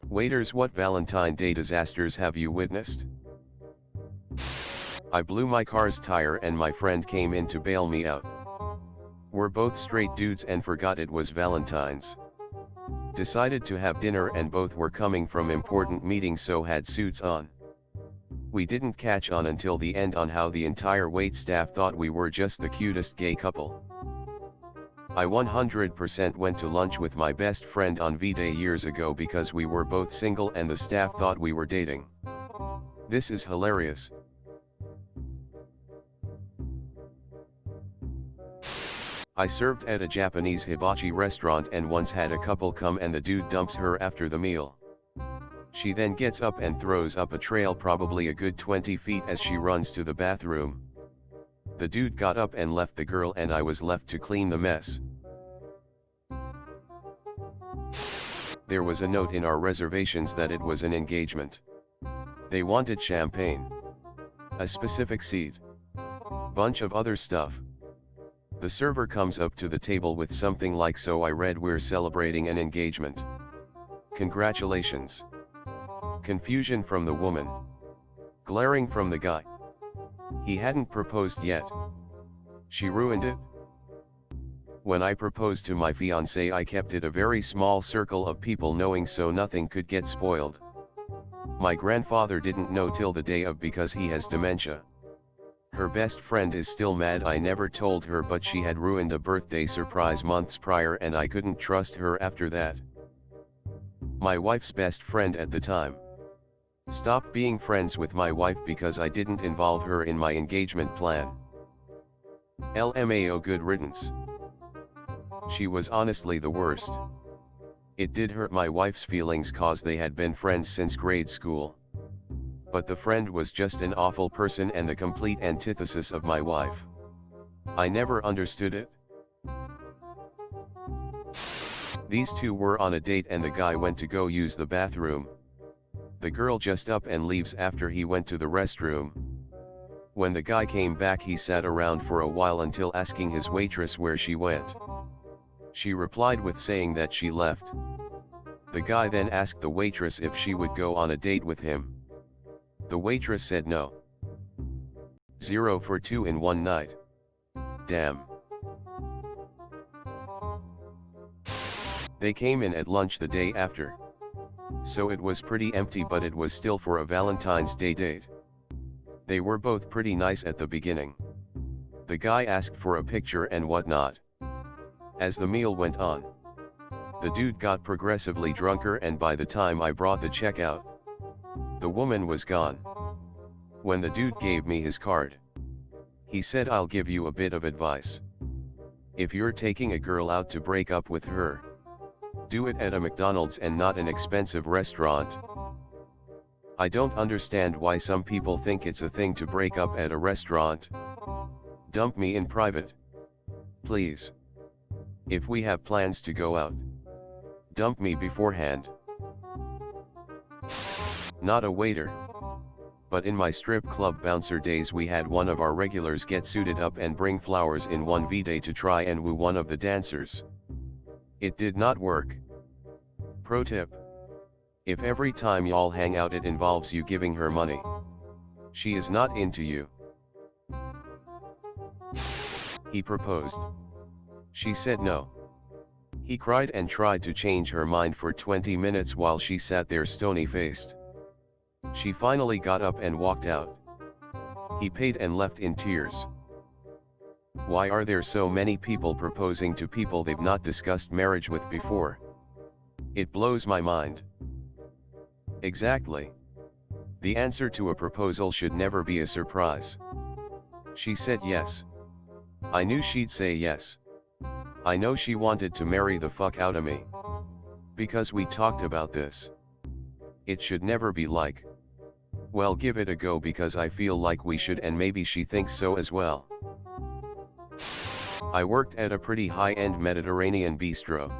Waiters, what Valentine Day disasters have you witnessed? I blew my car's tire and my friend came in to bail me out. We're both straight dudes and forgot it was Valentine's. Decided to have dinner and both were coming from important meetings, so had suits on. We didn't catch on until the end on how the entire wait staff thought we were just the cutest gay couple. I 100% went to lunch with my best friend on V-Day years ago because we were both single and the staff thought we were dating. This is hilarious. I served at a Japanese hibachi restaurant and once had a couple come and the dude dumps her after the meal. She then gets up and throws up a trail probably a good 20 feet as she runs to the bathroom. The dude got up and left the girl and I was left to clean the mess. There was a note in our reservations that it was an engagement. They wanted champagne, a specific seat, bunch of other stuff. The server comes up to the table with something like, so I read, "We're celebrating an engagement. Congratulations." Confusion from the woman. Glaring from the guy. He hadn't proposed yet. She ruined it. When I proposed to my fiancée, I kept it a very small circle of people knowing so nothing could get spoiled. My grandfather didn't know till the day of because he has dementia. Her best friend is still mad I never told her, but she had ruined a birthday surprise months prior and I couldn't trust her after that. My wife's best friend at the time stopped being friends with my wife because I didn't involve her in my engagement plan. LMAO, good riddance. She was honestly the worst. It did hurt my wife's feelings cause they had been friends since grade school. But the friend was just an awful person and the complete antithesis of my wife. I never understood it. These two were on a date and the guy went to go use the bathroom. The girl just up and leaves after he went to the restroom. When the guy came back, he sat around for a while until asking his waitress where she went. She replied with saying that she left. The guy then asked the waitress if she would go on a date with him. The waitress said no. 0 for 2 in one night. Damn. They came in at lunch the day after. So it was pretty empty, but it was still for a Valentine's Day date. They were both pretty nice at the beginning. The guy asked for a picture and whatnot. As the meal went on, the dude got progressively drunker and by the time I brought the check out, the woman was gone. When the dude gave me his card, he said, "I'll give you a bit of advice. If you're taking a girl out to break up with her, do it at a McDonald's and not an expensive restaurant. I don't understand why some people think it's a thing to break up at a restaurant. Dump me in private, please. If we have plans to go out, dump me beforehand." Not a waiter. But in my strip club bouncer days, we had one of our regulars get suited up and bring flowers in one V-Day to try and woo one of the dancers. It did not work. Pro tip: if every time y'all hang out it involves you giving her money, she is not into you. He proposed. She said no. He cried and tried to change her mind for 20 minutes while she sat there stony-faced. She finally got up and walked out. He paid and left in tears. Why are there so many people proposing to people they've not discussed marriage with before? It blows my mind. Exactly. The answer to a proposal should never be a surprise. She said yes. I knew she'd say yes. I know she wanted to marry the fuck out of me. Because we talked about this. It should never be like, well, give it a go because I feel like we should, and maybe she thinks so as well. I worked at a pretty high-end Mediterranean bistro.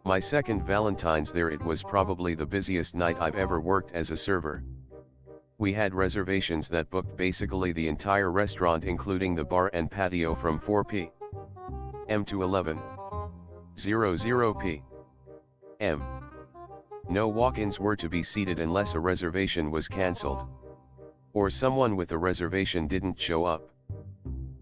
My second Valentine's there, it was probably the busiest night I've ever worked as a server. We had reservations that booked basically the entire restaurant including the bar and patio from 4 p.m. to 11:00 p.m. No walk-ins were to be seated unless a reservation was cancelled, or someone with a reservation didn't show up.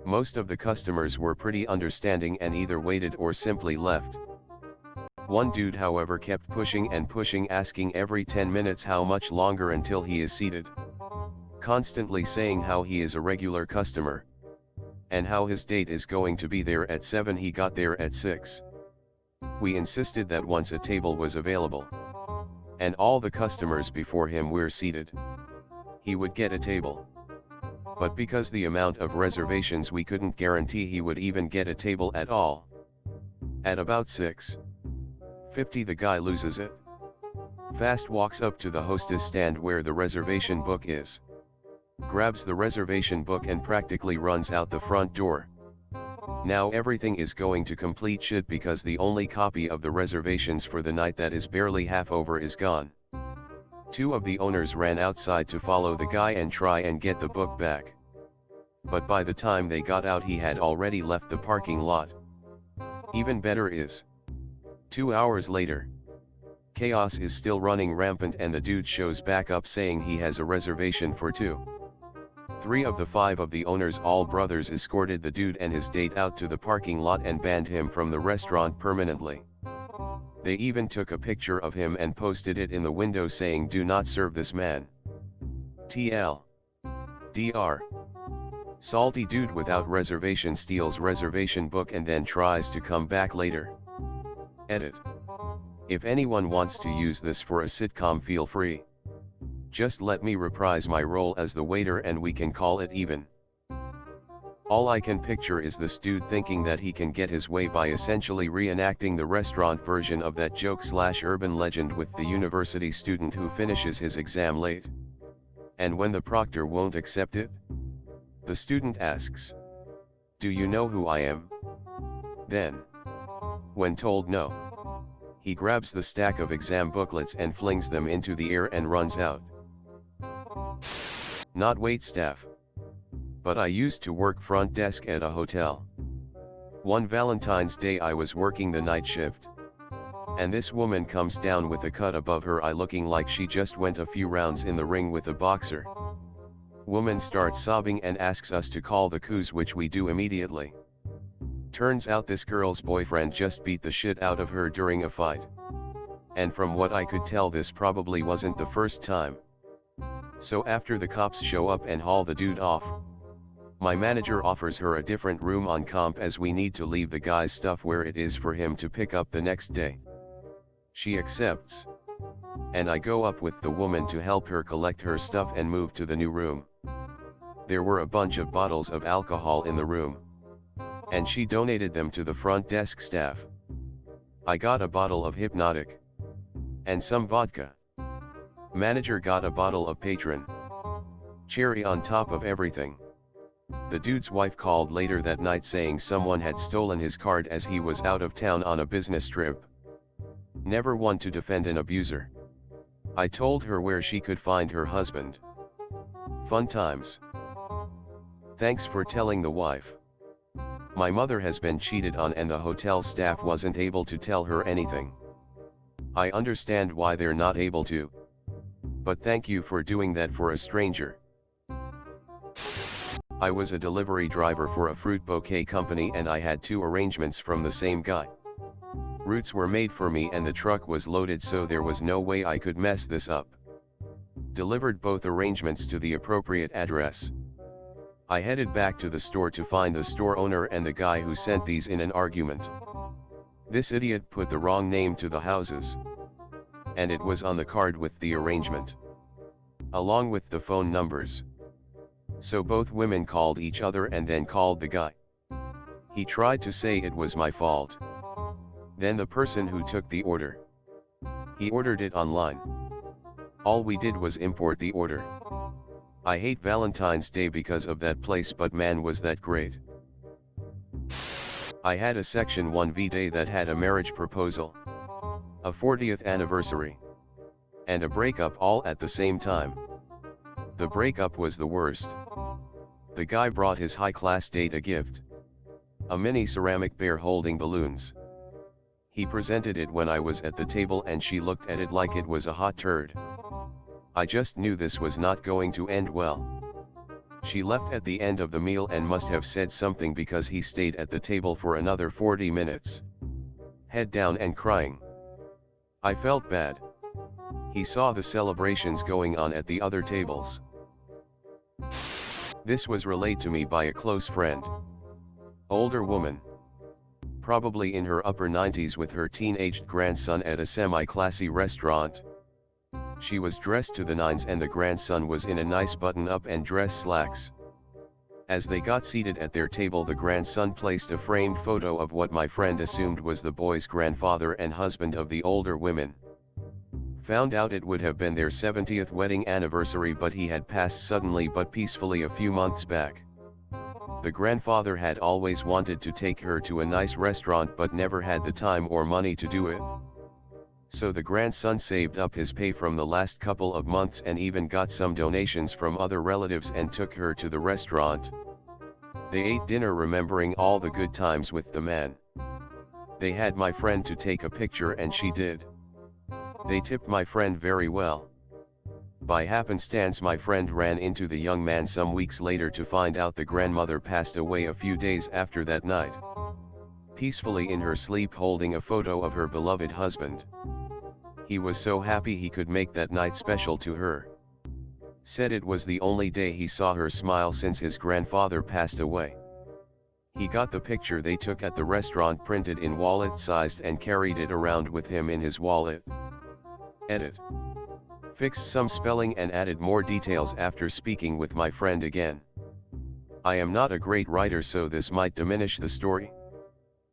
Most of the customers were pretty understanding and either waited or simply left. One dude, however, kept pushing and pushing, asking every 10 minutes how much longer until he is seated, constantly saying how he is a regular customer, and how his date is going to be there at 7. He got there at 6. We insisted that once a table was available, and all the customers before him were seated, he would get a table. But because the amount of reservations, we couldn't guarantee he would even get a table at all. At about 6:50 the guy loses it. Fast walks up to the hostess stand where the reservation book is, grabs the reservation book and practically runs out the front door. Now everything is going to complete shit because the only copy of the reservations for the night that is barely half over is gone. Two of the owners ran outside to follow the guy and try and get the book back. But by the time they got out, he had already left the parking lot. Even better is, 2 hours later, chaos is still running rampant and the dude shows back up saying he has a reservation for 2. 3 of the 5 of the owners, all brothers, escorted the dude and his date out to the parking lot and banned him from the restaurant permanently. They even took a picture of him and posted it in the window saying, "Do not serve this man." TLDR. Salty dude without reservation steals reservation book and then tries to come back later. Edit. If anyone wants to use this for a sitcom, feel free. Just let me reprise my role as the waiter and we can call it even. All I can picture is this dude thinking that he can get his way by essentially reenacting the restaurant version of that joke/urban legend with the university student who finishes his exam late. And when the proctor won't accept it, the student asks, "Do you know who I am?" Then, when told no, he grabs the stack of exam booklets and flings them into the air and runs out. Not waitstaff. But I used to work front desk at a hotel. One Valentine's Day I was working the night shift, and this woman comes down with a cut above her eye looking like she just went a few rounds in the ring with a boxer. Woman starts sobbing and asks us to call the coos, which we do immediately. Turns out this girl's boyfriend just beat the shit out of her during a fight. And from what I could tell, this probably wasn't the first time. So after the cops show up and haul the dude off, my manager offers her a different room on comp as we need to leave the guy's stuff where it is for him to pick up the next day. She accepts, and I go up with the woman to help her collect her stuff and move to the new room. There were a bunch of bottles of alcohol in the room, and she donated them to the front desk staff. I got a bottle of Hypnotic and some vodka. Manager got a bottle of Patron. Cherry on top of everything. The dude's wife called later that night saying someone had stolen his card as he was out of town on a business trip. Never one to defend an abuser. I told her where she could find her husband. Fun times. Thanks for telling the wife. My mother has been cheated on and the hotel staff wasn't able to tell her anything. I understand why they're not able to. But thank you for doing that for a stranger. I was a delivery driver for a fruit bouquet company and I had 2 arrangements from the same guy. Routes were made for me and the truck was loaded, so there was no way I could mess this up. Delivered both arrangements to the appropriate address. I headed back to the store to find the store owner and the guy who sent these in an argument. This idiot put the wrong name to the houses, and it was on the card with the arrangement, along with the phone numbers. So both women called each other and then called the guy. He tried to say it was my fault. Then the person who took the order. He ordered it online. All we did was import the order. I hate Valentine's Day because of that place, but man was that great. I had a Section 1V day that had a marriage proposal, a 40th anniversary, and a breakup all at the same time. The breakup was the worst. The guy brought his high-class date a gift. A mini ceramic bear holding balloons. He presented it when I was at the table and she looked at it like it was a hot turd. I just knew this was not going to end well. She left at the end of the meal and must have said something because he stayed at the table for another 40 minutes. Head down and crying. I felt bad. He saw the celebrations going on at the other tables. This was relayed to me by a close friend. Older woman. Probably in her upper 90s with her teenaged grandson at a semi-classy restaurant. She was dressed to the nines and the grandson was in a nice button-up and dress slacks. As they got seated at their table, the grandson placed a framed photo of what my friend assumed was the boy's grandfather and husband of the older women. Found out it would have been their 70th wedding anniversary, but he had passed suddenly but peacefully a few months back. The grandfather had always wanted to take her to a nice restaurant but never had the time or money to do it. So the grandson saved up his pay from the last couple of months and even got some donations from other relatives and took her to the restaurant. They ate dinner remembering all the good times with the man. They had my friend to take a picture and she did. They tipped my friend very well. By happenstance my friend ran into the young man some weeks later to find out the grandmother passed away a few days after that night. Peacefully in her sleep holding a photo of her beloved husband. He was so happy he could make that night special to her. Said it was the only day he saw her smile since his grandfather passed away. He got the picture they took at the restaurant printed in wallet-sized and carried it around with him in his wallet. Edit. Fixed some spelling and added more details after speaking with my friend again. I am not a great writer, so this might diminish the story.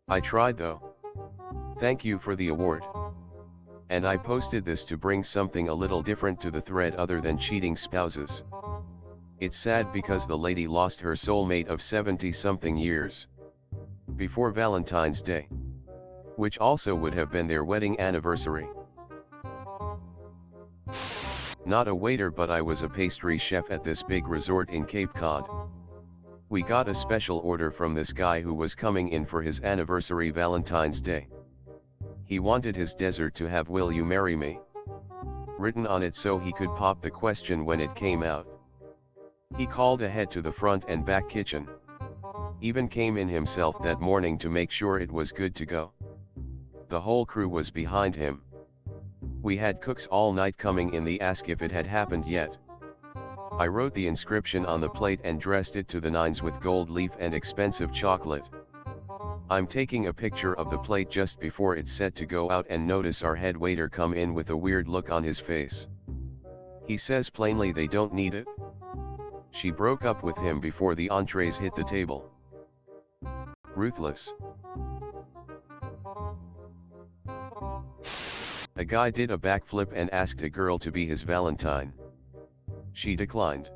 I tried though. Thank you for the award. And I posted this to bring something a little different to the thread other than cheating spouses. It's sad because the lady lost her soulmate of 70-something years. Before Valentine's Day. Which also would have been their wedding anniversary. Not a waiter, but I was a pastry chef at this big resort in Cape Cod. We got a special order from this guy who was coming in for his anniversary Valentine's Day. He wanted his dessert to have "Will you marry me?" written on it so he could pop the question when it came out. He called ahead to the front and back kitchen. Even came in himself that morning to make sure it was good to go. The whole crew was behind him. We had cooks all night coming in the ask if it had happened yet. I wrote the inscription on the plate and dressed it to the nines with gold leaf and expensive chocolate. I'm taking a picture of the plate just before it's set to go out and notice our head waiter come in with a weird look on his face. He says plainly they don't need it. She broke up with him before the entrees hit the table. Ruthless. A guy did a backflip and asked a girl to be his Valentine. She declined.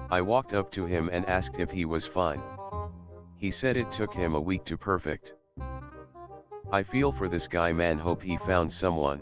I walked up to him and asked if he was fine. He said it took him a week to perfect. I feel for this guy, man, hope he found someone.